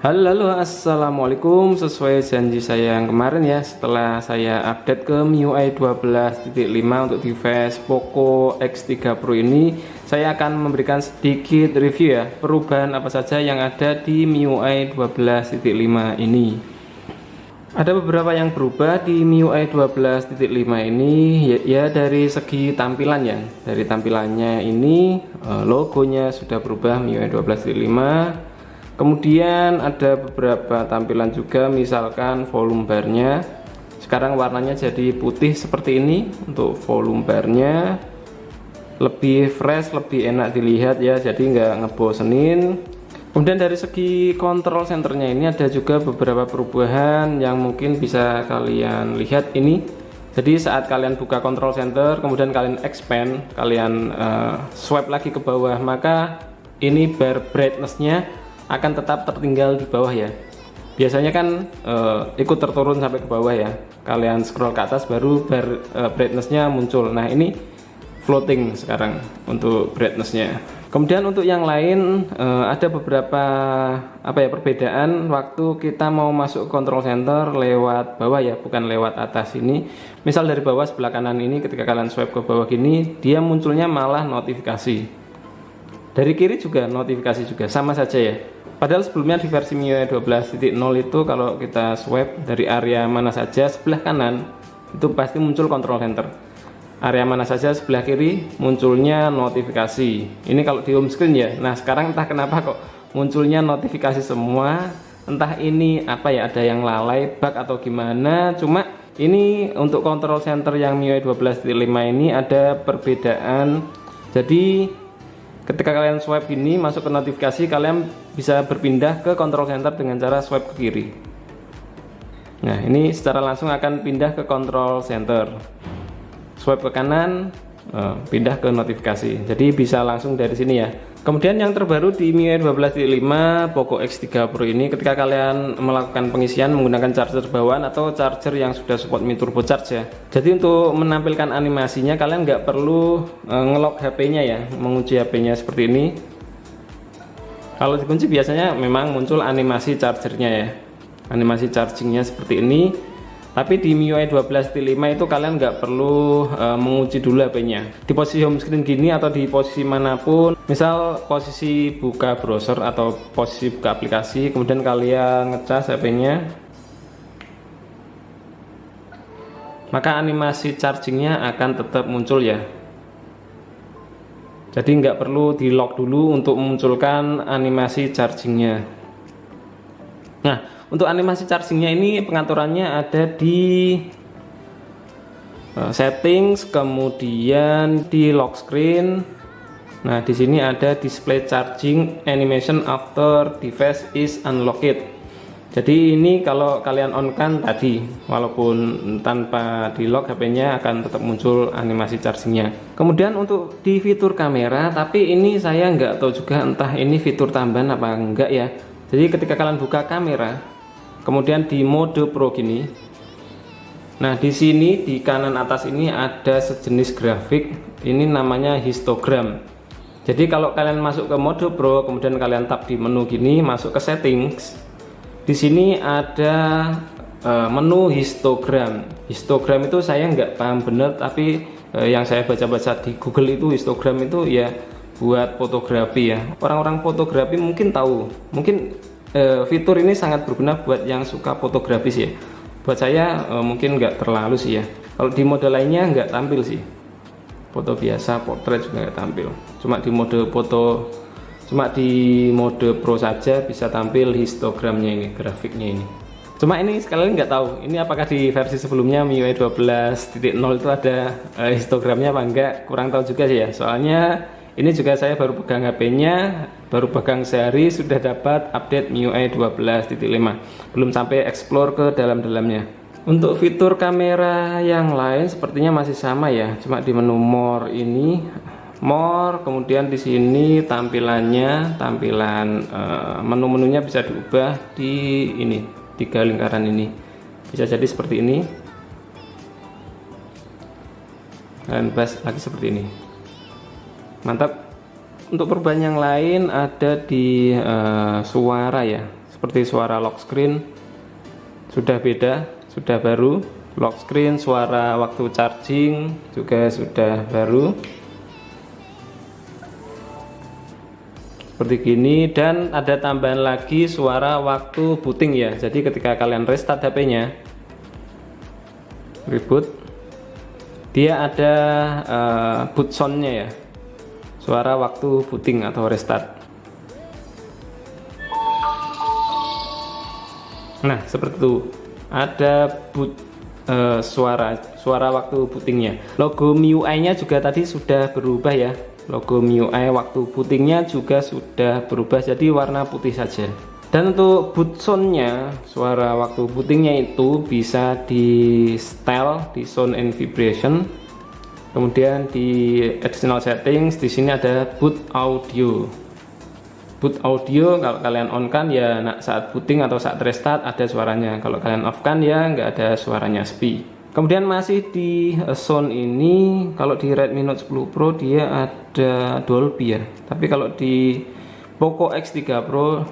Halo, assalamualaikum. Sesuai janji saya yang kemarin ya, setelah saya update ke MIUI 12.5 untuk device Poco X3 Pro ini, saya akan memberikan sedikit review ya, perubahan apa saja yang ada di MIUI 12.5 ini. Ada beberapa yang berubah di MIUI 12.5 ini ya, dari segi tampilan ya. Dari tampilannya ini logonya sudah berubah MIUI 12.5. Kemudian ada beberapa tampilan juga, misalkan volume barnya sekarang warnanya jadi putih seperti ini. Untuk volume barnya lebih fresh, lebih enak dilihat ya, jadi nggak ngebosenin. Kemudian dari segi control centernya ini ada juga beberapa perubahan yang mungkin bisa kalian lihat ini. Jadi saat kalian buka control center kemudian kalian expand, kalian swipe lagi ke bawah, maka ini bar brightness-nya akan tetap tertinggal di bawah ya. Biasanya kan ikut terturun sampai ke bawah ya. Kalian scroll ke atas baru bar brightness-nya muncul. Nah, ini floating sekarang untuk brightness-nya. Kemudian untuk yang lain ada beberapa perbedaan waktu kita mau masuk control center lewat bawah ya, bukan lewat atas ini. Misal dari bawah sebelah kanan ini, ketika kalian swipe ke bawah gini, dia munculnya malah notifikasi. Dari kiri juga notifikasi juga, sama saja ya. Padahal sebelumnya di versi MIUI 12.0 itu kalau kita swipe dari area mana saja sebelah kanan itu pasti muncul control center. Area mana saja sebelah kiri munculnya notifikasi. Ini kalau di home screen ya. Nah, sekarang entah kenapa kok munculnya notifikasi semua. Entah ini ada yang lalai, bug atau gimana. Cuma ini untuk control center yang MIUI 12.5 ini ada perbedaan. Jadi ketika kalian swipe gini masuk ke notifikasi, kalian bisa berpindah ke control center dengan cara swipe ke kiri. Nah, ini secara langsung akan pindah ke control center. Swipe ke kanan, pindah ke notifikasi. Jadi bisa langsung dari sini ya. Kemudian yang terbaru di MIUI 12.5 Poco X3 Pro ini, ketika kalian melakukan pengisian menggunakan charger bawaan atau charger yang sudah support Mi Turbo Charge ya. Jadi untuk menampilkan animasinya kalian nggak perlu ngelock HP-nya ya, mengunci HP-nya seperti ini. Kalau dikunci biasanya memang muncul animasi chargernya ya, animasi chargingnya seperti ini. Tapi di MIUI 12.5 itu kalian nggak perlu mengunci dulu HP-nya. Di posisi home screen gini atau di posisi manapun, misal posisi buka browser atau posisi buka aplikasi, kemudian kalian ngecas HP-nya, maka animasi chargingnya akan tetap muncul ya. Jadi nggak perlu di lock dulu untuk memunculkan animasi chargingnya. Nah, untuk animasi chargingnya ini pengaturannya ada di settings, kemudian di lock screen. Nah, di sini ada display charging animation after device is unlocked. Jadi ini kalau kalian on kan tadi, walaupun tanpa di lock HP-nya akan tetap muncul animasi chargingnya. Kemudian untuk di fitur kamera, tapi ini saya nggak tahu juga entah ini fitur tambahan apa enggak ya. Jadi ketika kalian buka kamera, kemudian di mode pro gini, nah di sini di kanan atas ini ada sejenis grafik, ini namanya histogram. Jadi kalau kalian masuk ke mode pro, kemudian kalian tap di menu gini, masuk ke settings, di sini ada menu histogram. Histogram itu saya nggak paham bener, tapi yang saya baca-baca di Google itu histogram itu ya buat fotografi ya. Orang-orang fotografi mungkin tahu, mungkin fitur ini sangat berguna buat yang suka fotografis ya. Buat saya mungkin nggak terlalu sih ya. Kalau di mode lainnya nggak tampil sih, foto biasa, portrait juga nggak tampil. Cuma di mode pro saja bisa tampil histogramnya ini, grafiknya ini. Cuma ini sekalian nggak tahu ini apakah di versi sebelumnya MIUI 12.0 itu ada histogramnya apa enggak, kurang tahu juga sih ya. Soalnya ini juga saya baru pegang HP-nya, baru pegang sehari sudah dapat update MIUI 12.5. Belum sampai explore ke dalam-dalamnya. Untuk fitur kamera yang lain sepertinya masih sama ya, cuma di menu more ini, more, kemudian di sini tampilannya, menu-menunya bisa diubah di ini, 3 lingkaran ini. Bisa jadi seperti ini. Dan bahas lagi seperti ini. Mantap. Untuk perubahan yang lain ada di suara ya. seperti suara lock screen sudah beda, sudah baru. Lock screen, suara waktu charging juga sudah baru seperti gini. Dan ada tambahan lagi suara waktu booting ya. Jadi ketika kalian restart HP-nya, reboot, dia ada boot sound-nya ya, suara waktu booting atau restart. Nah seperti itu, ada boot suara waktu bootingnya. Logo MIUI-nya juga tadi sudah berubah ya. Logo MIUI waktu bootingnya juga sudah berubah jadi warna putih saja. Dan untuk boot sound-nya, suara waktu bootingnya itu bisa di style, di sound and vibration. Kemudian di additional settings, di sini ada boot audio. Boot audio kalau kalian on kan ya saat booting atau saat restart ada suaranya. Kalau kalian off kan ya nggak ada suaranya, sepi. Kemudian masih di sound ini, kalau di Redmi Note 10 Pro dia ada Dolby ya. Tapi kalau di Poco X3 Pro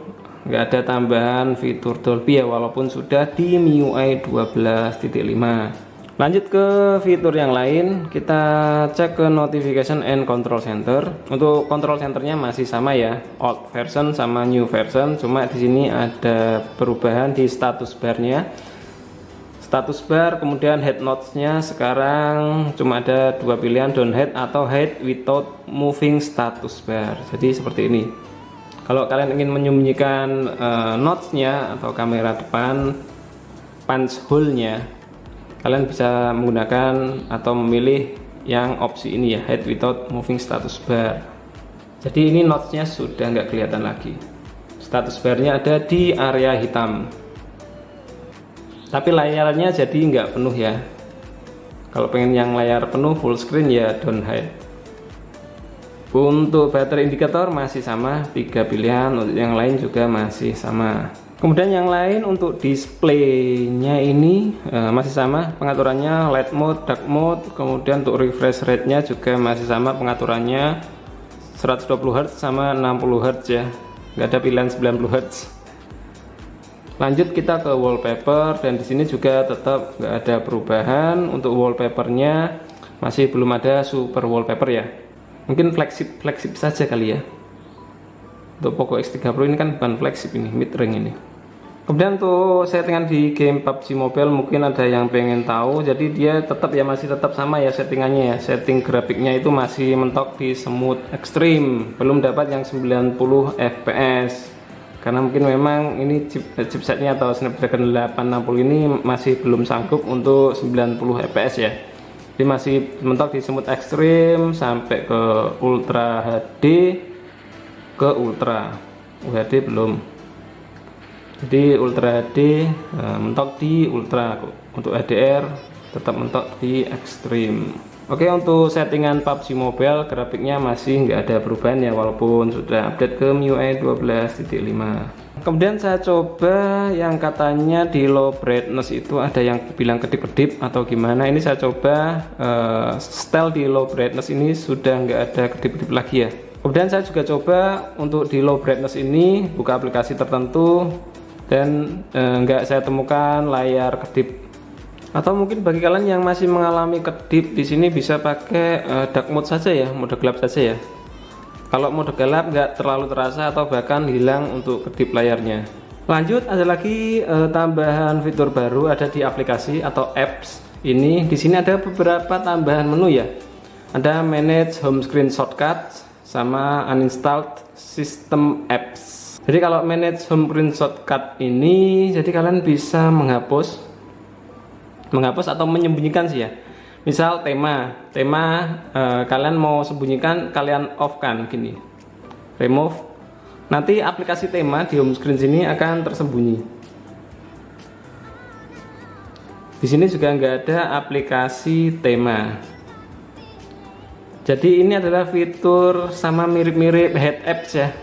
nggak ada tambahan fitur Dolby ya, walaupun sudah di MIUI 12.5. Lanjut ke fitur yang lain, kita cek ke notification and control center. Untuk control centernya masih sama ya, old version sama new version, cuma di sini ada perubahan di status barnya. Status bar, kemudian head notch-nya sekarang cuma ada dua pilihan, down head atau head without moving status bar. Jadi seperti ini. Kalau kalian ingin menyembunyikan notch-nya atau kamera depan, punch hole-nya, kalian bisa menggunakan atau memilih yang opsi ini ya, head without moving status bar. Jadi ini notch-nya sudah nggak kelihatan lagi. Status bar-nya ada di area hitam. Tapi layarnya jadi nggak penuh ya. Kalau pengen yang layar penuh full screen ya down hide. Untuk baterai indikator masih sama, 3 pilihan. Untuk yang lain juga masih sama. Kemudian yang lain untuk displaynya ini masih sama pengaturannya, light mode, dark mode. Kemudian untuk refresh rate-nya juga masih sama pengaturannya, 120 Hz sama 60 Hz ya. Nggak ada pilihan 90 Hz. Lanjut kita ke wallpaper, dan di sini juga tetap nggak ada perubahan. Untuk wallpapernya masih belum ada super wallpaper ya, mungkin flagship saja kali ya. Untuk Poco X3 Pro ini kan bukan flagship, ini mid range ini. Kemudian untuk settingan di game PUBG Mobile mungkin ada yang pengen tahu. Jadi dia tetap ya, masih tetap sama ya settingannya ya. Setting grafiknya itu masih mentok di smooth extreme, belum dapat yang 90 fps. Karena mungkin memang ini chipsetnya atau Snapdragon 860 ini masih belum sanggup untuk 90 fps ya. Jadi masih mentok di smooth extreme sampai ke Ultra HD, ke Ultra UHD belum. Jadi Ultra HD mentok di Ultra, untuk HDR tetap mentok di Extreme. Oke, untuk settingan PUBG Mobile grafiknya masih nggak ada perubahan ya, walaupun sudah update ke MIUI 12.5. Kemudian saya coba yang katanya di low brightness itu ada yang bilang kedip-kedip atau gimana. Ini saya coba style di low brightness ini sudah nggak ada kedip-kedip lagi ya. Kemudian saya juga coba untuk di low brightness ini buka aplikasi tertentu dan nggak saya temukan layar kedip. Atau mungkin bagi kalian yang masih mengalami kedip, di sini bisa pakai dark mode saja ya, mode gelap saja ya. Kalau mode gelap nggak terlalu terasa atau bahkan hilang untuk kedip layarnya. Lanjut, ada lagi tambahan fitur baru ada di aplikasi atau apps ini. Di sini ada beberapa tambahan menu ya. Ada manage home screen shortcuts sama uninstalled system apps. Jadi kalau manage home screen shortcut ini, jadi kalian bisa menghapus atau menyembunyikan sih ya. Misal tema kalian mau sembunyikan, kalian off kan gini, remove, nanti aplikasi tema di home screen sini akan tersembunyi. Di sini juga nggak ada aplikasi tema. Jadi ini adalah fitur sama mirip-mirip head apps ya,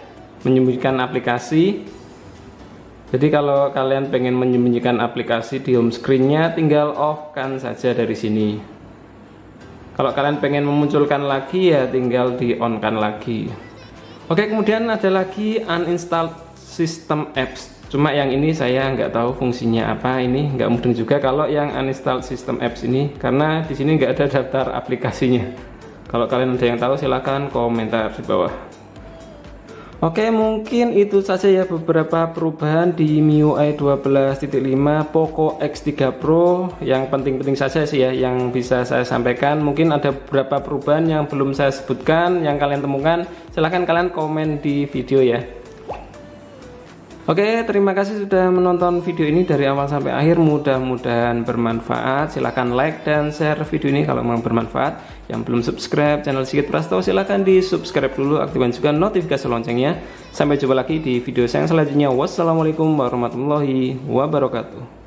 menyembunyikan aplikasi. Jadi kalau kalian pengen menyembunyikan aplikasi di home screen-nya, tinggal off kan saja dari sini. Kalau kalian pengen memunculkan lagi ya tinggal di on kan lagi. Oke, kemudian ada lagi uninstalled system apps. Cuma yang ini saya nggak tahu fungsinya apa, ini nggak mudeng juga kalau yang uninstall system apps ini, karena di sini nggak ada daftar aplikasinya. Kalau kalian ada yang tahu silahkan komentar di bawah. Oke, mungkin itu saja ya beberapa perubahan di MIUI 12.5 Poco X3 Pro. Yang penting-penting saja sih ya yang bisa saya sampaikan. Mungkin ada beberapa perubahan yang belum saya sebutkan, yang kalian temukan silahkan kalian komen di video ya. Oke, terima kasih sudah menonton video ini dari awal sampai akhir. Mudah-mudahan bermanfaat. Silahkan like dan share video ini kalau memang bermanfaat. Yang belum subscribe channel Sigit Prasto silahkan di subscribe dulu, aktifkan juga notifikasi loncengnya. Sampai jumpa lagi di video saya yang selanjutnya. Wassalamualaikum warahmatullahi wabarakatuh.